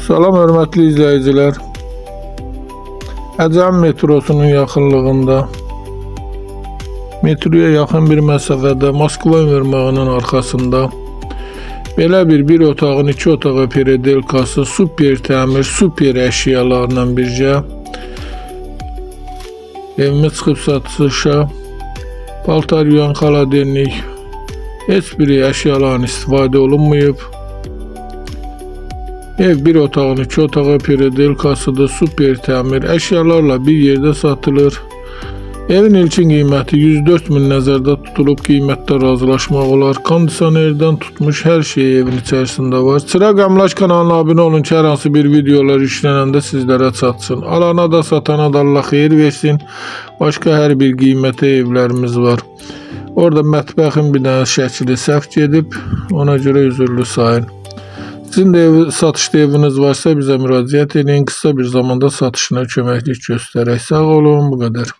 Salam hörmətli izləyicilər. Əcəm metrosunun yaxınlığında, metroya yaxın bir məsafədə Moskva ünvermağının arxasında belə bir otağın 2 otağa peredelkası, super təmir, super əşyalarla birgə evimiz çıxıb satışa. Paltar yuyan xaladenlik, heç bir əşyaların istifadə olunmayıb. Ev bir otağın 2 otağa peredelkasıdır, super təmir, əşyalarla bir yerdə satılır. Evin ilkin qiyməti 104 min nəzərdə tutulub, qiymətdə razılaşmaq olar. Kondisionerdən tutmuş hər şey evin içərisində var. Çıraq Əmlak kanalına abunə olun ki, hər hansı bir videolar yüklənəndə sizlərə çatsın. Alana da satana da Allah xeyir versin. Başqa hər bir qiymətə evlərimiz var. Orada mətbəxin bir dənə şəkili səhv gedib, ona görə üzürlü sayın. Sizin de satışda eviniz varsa bizə müraciət edin. Qısa bir zamanda satışına köməklik göstərək. Sağ olun, bu qədər.